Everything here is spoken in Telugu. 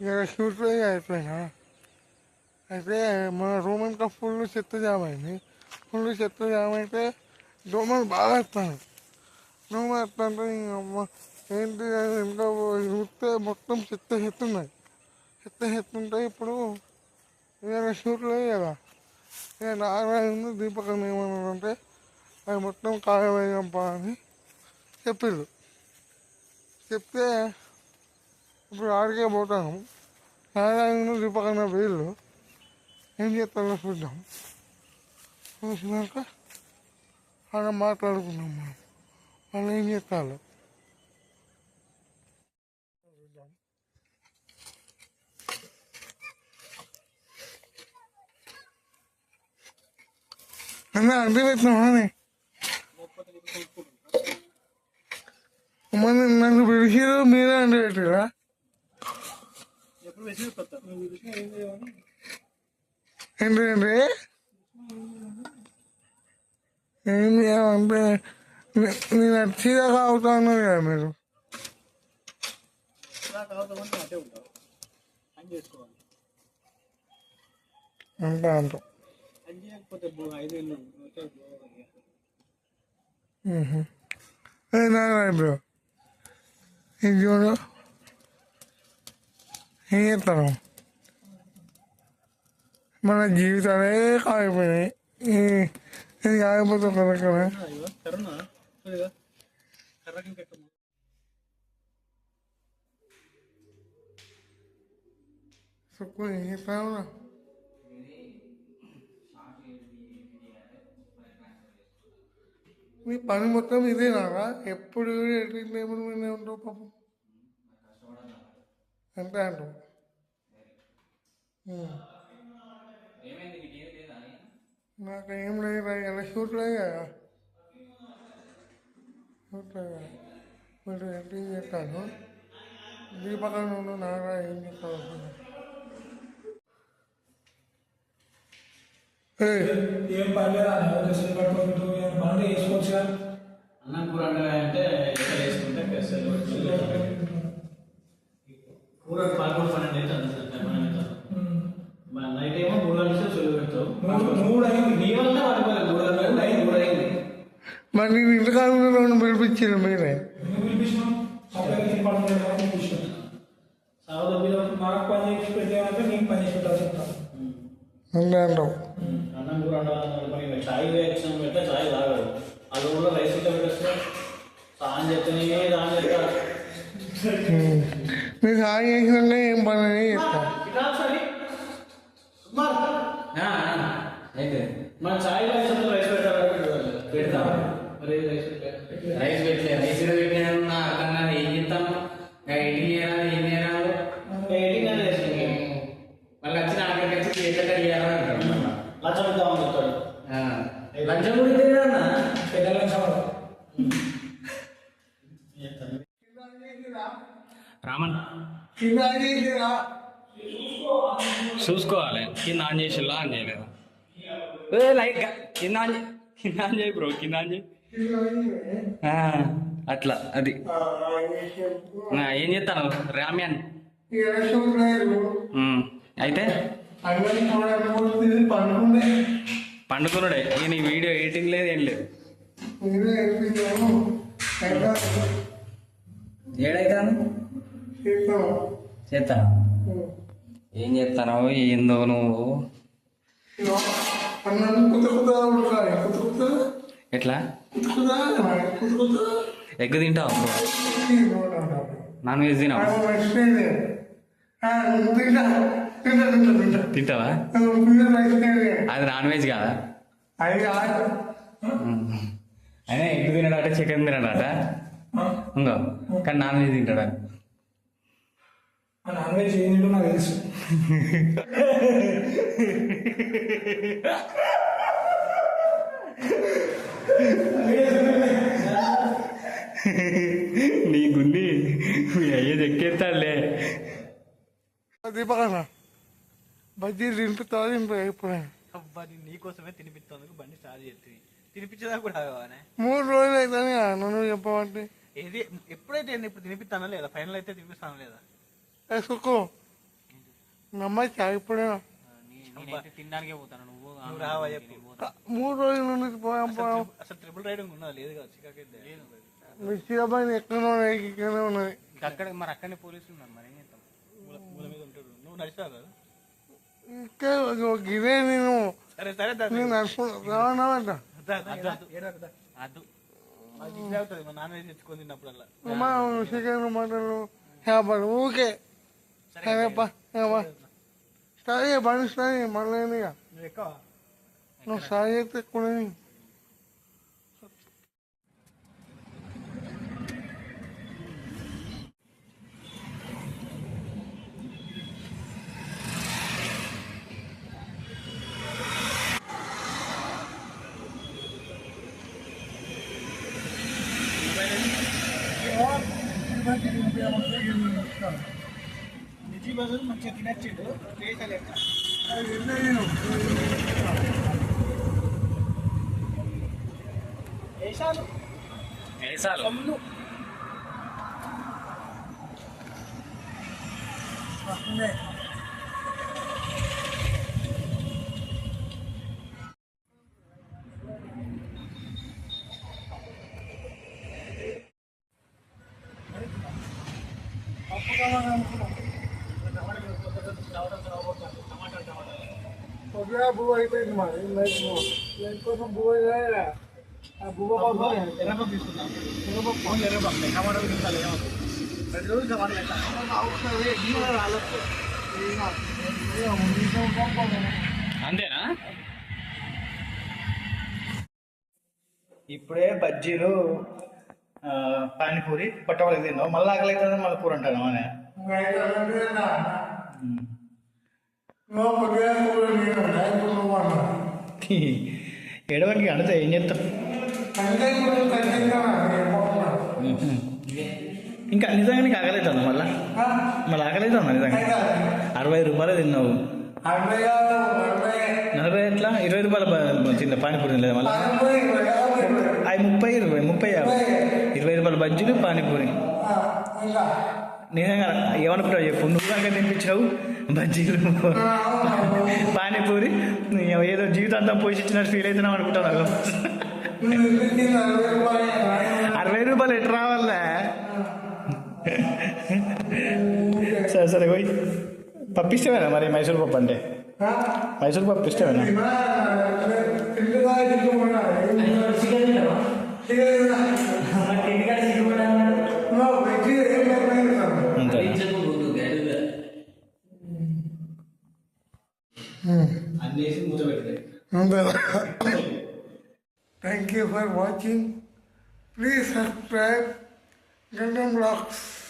ఇక షూట్లో అయిపోయినా అయితే మన రూమ్ అంతా ఫుల్ చెత్త జామ్ అయింది. ఫుల్ చెత్త జామ్ అయితే దోమలు బాగా వస్తాను. దోమలు వస్తుంటే అమ్మ ఏంటి ఇంట్లో చూస్తే మొత్తం చెత్త చెత్త ఉన్నాయి. చెత్త చెత్త ఉంటే ఇప్పుడు ఇక షూట్లో కదా ఇక నారాయణ దీపకం ఏమన్నారంటే అది మొత్తం కాయవేయంపా అని చెప్పిళ్ళు. చెప్తే ఇప్పుడు ఆడికే పోతాను. నారాయణ దీపకన్న వీళ్ళు ఏం చేస్తారో చూద్దాం. చూసినాక అలా మాట్లాడుకున్నాం మనం. వాళ్ళు ఏం చేస్తారు చూద్దాం. అన్నా అంతే పెట్టినామా అని మన నన్ను పిలిచిరు మీరే అండి పెట్టిరా? ఏంటంటే ఏం చేయాలంటే నేను నచ్చిదాకా అవుతా అన్నారు కదా మీరు. అంతే అంటాం. బ్రో ఇది చూడు ఏం చేస్తాను. మన జీవితాలే కాగిపోయినాయి. ఇది కాగిపోతే కదా సుక్కు ఏం చేస్తాను. మీ పని మొత్తం ఇదేనా? ఎప్పుడు ఎడిటింగ్ టేబుల్ మీదే ఉంటావు పాపం. అంతే అంటావు. నాకు ఏం లేదు ఇలా షూట్ లేదు కదా. షూట్ లేదు కదా మీరు ఎడిటింగ్ చేస్తాను. దీపకం నుండి నాగా ఏం చేస్తాను. ఏం పర్లేదు పనులు వేసుకోవచ్చు కదా. అన్నం కూర అంటే ఎక్కడ వేసుకుంటే కూర 11-12 నైట్ ఏమో 3 గంటలు చదువు పెడతావు. 3 అయింది నీ వల్ల పడుకోలేదు. 3 గంటలు నైట్ 3 అయింది. మరి నేను ఇంటికాలంలో పిలిపించారు మీరే. నాకు పని చేసి పెట్టామంటే నీకు పని చేసి పెట్టాల్సి ఉంటాను. అంతే అంటావు. అన్నం కూర పని చాయ్ వేసిన పెట్టా చాయ్ తాగదు. ఆ రోజుల్లో రైస్ ఇట్లా పెట్టేస్తే సాయం చెప్తానే సాయం చెప్తారు. మీరు సాయం చేసినాక ఏం పని అని చెప్తాను. మన చాయ్ రైస్ పెట్టాలి పెడతాం. రైస్ పెట్టలేదు. రైస్ పెట్టినా అర్థం కాదు. ఏం చెప్తాను ఎడిటింగ్ చేయాలి. ఏం చేయాలి ఎడిటింగ్ అనేది మళ్ళీ వచ్చి అక్కడికి వచ్చి చేసేట చేయాలని అంటారు. లంచం ఇద్దామని చెప్తాడు. లంచం కూడా ఇద్దా పెద్ద లంచం రామన్ చూసుకోవాలి. కింద ఆన్ చేసిలా ఆన్ చేయలేదు. లైట్ కింద ఆన్ చేయి బ్రో. కింద ఆన్ చేయి. అట్లా అది ఏం చేస్తాను రామ్యాన్ అయితే పండుకున్నాడే. నేను ఈ వీడియో ఎడిటింగ్ లేదు ఏం లేదు. ఏడైతాను చేస్తాను. ఏం చేస్తాను ఏందో నువ్వు. ఎట్లా ఎగ్ తింటావు? నాన్ వెజ్ తినావు? తింటావా? అది నాన్ వెజ్ కాదా? అయినా ఎగ్ తినడాట చికెన్ తినడాట ఇంకో కానీ నాన్ వెజ్ తింటాడా? నాన్ వెజ్ ఏం తింటో నాకు తెలుసు. నీకుంది మీ అయ్యేది ఎక్కేస్తాడులే. దీపకన్నా బజ్జీలు తినిపిస్తావా? ఇప్పుడు నీకోసమే తినిపిస్తాను. బండి స్టార్ట్ చేస్తుంది. తినిపించేదా కూడా 3 రోజులు అవుతానే నువ్వు చెప్పమంటే. ఏది ఎప్పుడైతే ఇప్పుడు తినిపిస్తానా లేదా? ఫైనల్ అయితే తినిపిస్తాను లేదా? సుక్కు అమ్మాయి చాగిపోయినా నేనైతే తినడానికే పోతాను నువ్వు నువ్వు రావా చెప్పు. 3 రోజుల నుంచి పోయాం అసలు ట్రిపుల్ రైడింగ్ ఉన్నది లేదు కదా చికాకైతే మిర్చిరాబాయి ఎక్కడో ఇక్కడనే ఉన్నది. అక్కడ మరి అక్కడనే పోలీసులు ఉన్నారు మరి ఏం చేస్తాం మూల మీద ఉంటాడు నువ్వు నడిచినావు కదా ఇంకా ఇదే నేను సరే సరే నేను నడుచుకుంటానంట. అద్దు ఇట్లా అవుతుంది మా నాన్న వెజ్ తెచ్చుకొని తిన్నప్పుడల్లా అమ్మా చికెన్ మటన్ చేపలు ఊకే సరేపా స్టార్ట్ చేయ బండి స్టార్ట్ చేయ మళ్ళీ ఇక నువ్వు ఎక్కువ నువ్వు స్టార్ట్ చేస్తే ఎక్కువ నిజీ బదులు మంచిగా తినచ్చిండు టేస్ట్ లెక్క వేసాలు వేసాలు పొద్దుగా బువ్వ అయిపోయింది మరి లైట్ కోసం బువ్వ చేయలే. ఆ బువ్వ కోసం ఎర్రపప్పు తీసుకుందాం ఎర్రపప్పు ఎర్రపప్పు టమాటాలు తింటాలి ప్రతి రోజు టమాటాలు అంతేనా ఇప్పుడే బజ్జీలు పానీపూరి పట్టవలకి తిన్నావు మళ్ళీ ఆకలి అవుతుంది మళ్ళీ కూర అంటాను అనే ఏడవనికి అడితే ఏం చేస్తాం ఇంకా నిజంగా నీకు ఆకలి అవుతుంది మళ్ళీ మళ్ళీ ఆకలి అవుతుంది నిజంగా 60 రూపాయలు తిన్నావు 40 ఎట్లా 20 రూపాయల చిన్న పానీపూరి లేదా మళ్ళీ అవి 30 20 రూపాయల బజ్జీలు పానీపూరి నిజంగా ఏమనుకుంటావు చెప్పు నువ్వు కనుక తినిపించావు బజ్జీలు పానీపూరి ఏదో జీవితాంతం పోషించినట్టు ఫీల్ అవుతున్నావు అనుకుంటావు 60 రూపాయలు ఎట్లా రావాలే సరే సరే పోయి పప్పు ఇష్టమేనా మరి మైసూర్ పప్పు అంటే మైసూర్ పప్పు ఇష్టమేనా Thank you for watching. Please subscribe Gundam Vlogs.